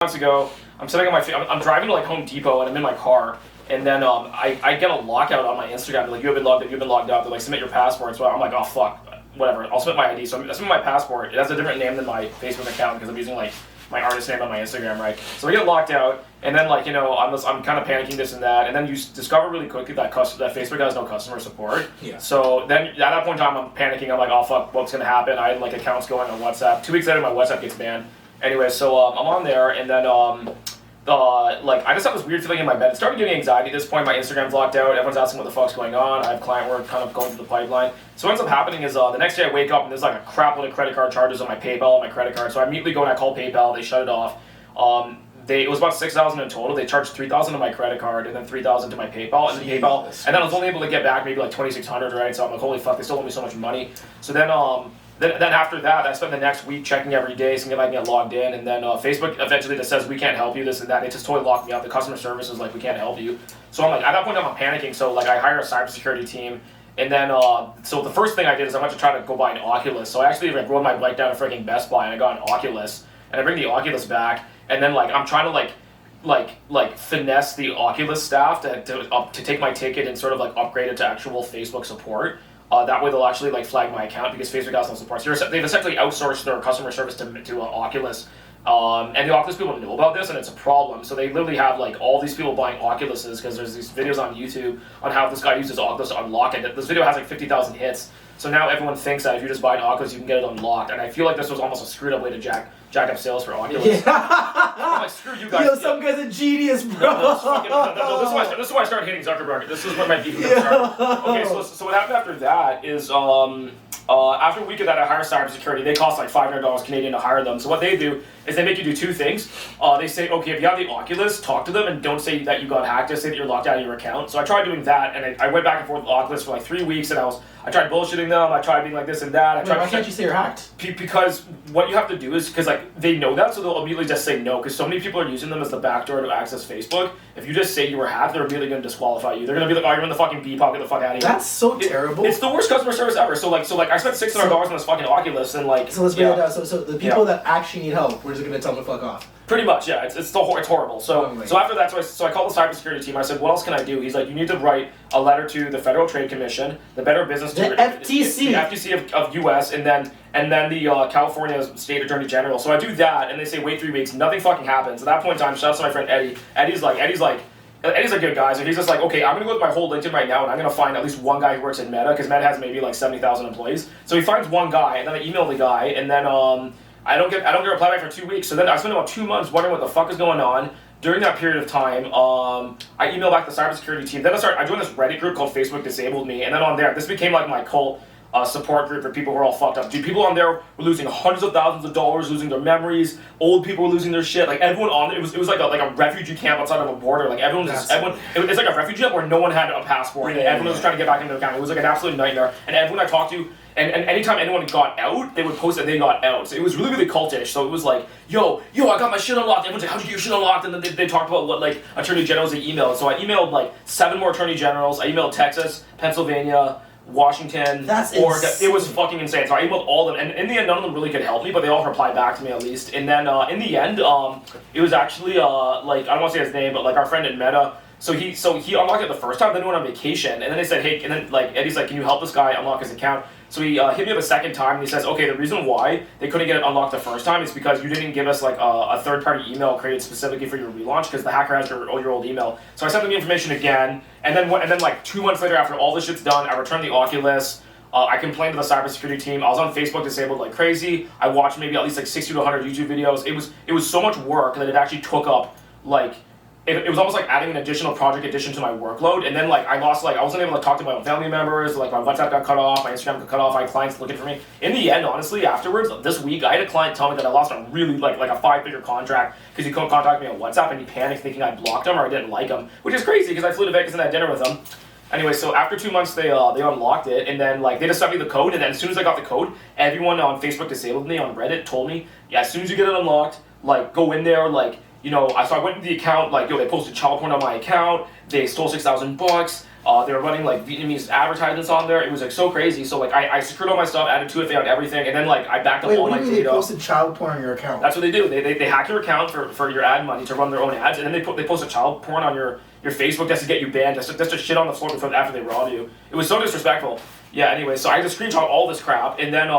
Months ago, I'm sitting on I'm driving to like Home Depot and I'm in my car, and then I get a lockout on my Instagram. They're like, you've been logged out. They're like, submit your passport. So I'm like, oh fuck, whatever. I'll submit my ID. So I submit my passport. It has a different name than my Facebook account because I'm using like my artist name on my Instagram, right? So I get locked out, and then like I'm kind of panicking this and that, and then you discover really quickly that Facebook has no customer support. Yeah. So then at that point in time, I'm panicking. I'm like, oh fuck, what's gonna happen? I had like accounts going on WhatsApp. 2 weeks later, my WhatsApp gets banned. Anyway, so I'm on there, and then like I just have this weird feeling in my bed. It started giving me anxiety at this point. My Instagram's locked out. Everyone's asking what the fuck's going on. I have client work kind of going through the pipeline. So what ends up happening is the next day I wake up and there's like a crap load of credit card charges on my PayPal and my credit card. So I immediately go and I call PayPal. They shut it off. It was about $6,000 in total. They charged $3,000 to my credit card and then $3,000 to my PayPal, and then and then I was only able to get back maybe like $2,600, right? So I'm like, holy fuck, they still owe me so much money. So then Then after that, I spent the next week checking every day, seeing if I can get logged in, and then Facebook eventually just says, we can't help you, this and that. They just totally locked me out. The customer service is like, we can't help you. So I'm like, at that point I'm panicking, so like I hire a cybersecurity team, and then, so the first thing I did is I went to try to go buy an Oculus. So I actually like rode my bike down to freaking Best Buy, and I got an Oculus, and I bring the Oculus back, and then like I'm trying to like finesse the Oculus staff to take my ticket and sort of like upgrade it to actual Facebook support. That way they'll actually like flag my account because Facebook has no support. So they've essentially outsourced their customer service to Oculus. And the Oculus people know about this, and it's a problem. So they literally have like all these people buying Oculuses because there's these videos on YouTube on how this guy uses Oculus to unlock it. This video has like 50,000 hits. So now everyone thinks that if you just buy an Oculus, you can get it unlocked. And I feel like this was almost a screwed up way to jack up sales for Oculus. Yeah. I'm like, screw you guys. Yo, some guy's a genius, bro. This is why I started hating Zuckerberg. This is when my beef with him started. Okay, so what happened after that is after a week of that, I hire cybersecurity. They cost like $500 Canadian to hire them. So what they do is they make you do two things. They say, okay, if you have the Oculus, talk to them and don't say that you got hacked. Just say that you're locked out of your account. So I tried doing that, and I went back and forth with Oculus for like 3 weeks, and I tried bullshitting them. I tried being like this and that. Why can't you say you're hacked? Because what you have to do is, because like they know that, so they'll immediately just say no. Because so many people are using them as the backdoor to access Facebook. If you just say you were hacked, they're immediately going to disqualify you. They're going to be like, oh, you're in the fucking BPOC, get the fuck out of here. That's so terrible. It's the worst customer service ever. So I spent $600 on this fucking Oculus, and like. So let's break it down. So the people that actually need help, we're just going to tell them to fuck off. Pretty much, yeah. It's horrible. So after that, so I called the cybersecurity team. I said, what else can I do? He's like, you need to write a letter to the Federal Trade Commission, the Better Business, the FTC, the FTC of U.S. and then the California State Attorney General. So I do that, and they say wait 3 weeks. Nothing fucking happens. At that point in time, shout out to my friend Eddie. Eddie's a good guy, so he's just like, okay, I'm going to go with my whole LinkedIn right now, and I'm going to find at least one guy who works at Meta, because Meta has maybe like 70,000 employees. So he finds one guy, and then I email the guy, and then I don't get a reply back for 2 weeks. So then I spent about 2 months wondering what the fuck is going on. During that period of time, I emailed back the cybersecurity team. Then I joined this Reddit group called Facebook Disabled Me, and then on there, this became like my cult support group for people who are all fucked up. Dude, people on there were losing hundreds of thousands of dollars, losing their memories. Old people were losing their shit. Like everyone on it was like a refugee camp outside of a border. Like it's like a refugee camp where no one had a passport, and everyone was trying to get back into their country. It was like an absolute nightmare. And everyone I talked to. And anytime anyone got out, they would post that they got out. So it was really, really cultish. So it was like, yo, I got my shit unlocked. Everyone's like, how'd you get your shit unlocked? And then they talked about what, like, attorney generals they emailed. So I emailed, like, 7 more attorney generals. I emailed Texas, Pennsylvania, Washington, Oregon. It was fucking insane. So I emailed all of them. And in the end, none of them really could help me, but they all replied back to me at least. And then in the end, it was actually, like, I don't want to say his name, but, like, our friend at Meta. So he unlocked it the first time, then he went on vacation, and then they said, hey, and then, like, Eddie's like, can you help this guy unlock his account? So he hit me up a second time, and he says, okay, the reason why they couldn't get it unlocked the first time is because you didn't give us, like, a third-party email created specifically for your relaunch, because the hacker has your old email. So I sent them the information again, and then like 2 months later, after all this shit's done, I returned the Oculus. I complained to the cybersecurity team. I was on Facebook Disabled like crazy. I watched maybe at least like 60 to 100 YouTube videos. It was so much work that it actually took up, like, it was almost like adding an additional project addition to my workload, and then like I wasn't able to talk to my own family members, like my WhatsApp got cut off, my Instagram got cut off, I had clients looking for me. In the end, honestly, afterwards, this week, I had a client tell me that I lost a really, like a 5-figure contract because he couldn't contact me on WhatsApp, and he panicked thinking I blocked him or I didn't like him, which is crazy because I flew to Vegas and had dinner with him. Anyway, so after 2 months, they unlocked it, and then like they just sent me the code, and then as soon as I got the code, everyone on Facebook Disabled Me on Reddit told me, yeah, as soon as you get it unlocked, like go in there, like so I went to the account, like, they posted child porn on my account, they stole $6,000, they were running, like, Vietnamese advertisements on there, it was, like, so crazy, so, like, I secured all my stuff, added 2FA on everything, and then, like, I backed up all my data. Wait, what do you mean they posted child porn on your account? That's what they do, they hack your account for your ad money to run their own ads, and then they post a child porn on your Facebook just to get you banned, just to shit on the floor after they rob you. It was so disrespectful. Yeah, anyway, so I had to screenshot all this crap, and then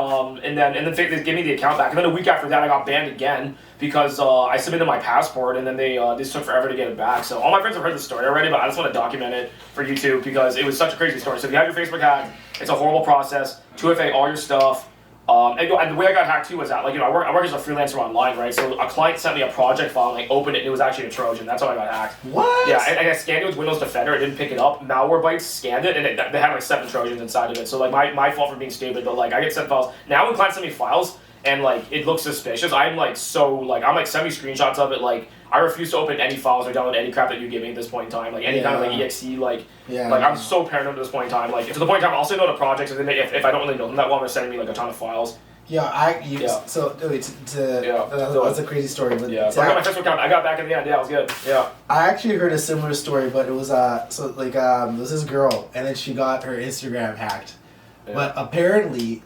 they gave me the account back, and then a week after that I got banned again because I submitted my passport, and then they just took forever to get it back. So all my friends have heard the story already, but I just want to document it for YouTube because it was such a crazy story. So if you have your Facebook hacked, it's a horrible process. 2FA all your stuff. And the way I got hacked too was that, like, I work as a freelancer online, right? So a client sent me a project file, and I opened it, and it was actually a Trojan. That's how I got hacked. What? Yeah, and I scanned it with Windows Defender. It didn't pick it up. Malwarebytes scanned it, and they had like 7 Trojans inside of it. So, like, my fault for being stupid, but, like, I get sent files. Now when clients send me files, and, like, it looks suspicious, I'm send me screenshots of it, like, I refuse to open any files or download any crap that you give me at this point in time, like, any kind of, like, EXE, I'm so paranoid at this point in time, like, to the point in time, I'll say no to projects, and then if I don't really know them that well, they're sending me, like, a ton of files. So that's a crazy story. But yeah, so I got my Facebook account. I got back in the end. Yeah, it was good. Yeah. I actually heard a similar story, but it was there was this girl, and then she got her Instagram hacked. Yeah. But apparently,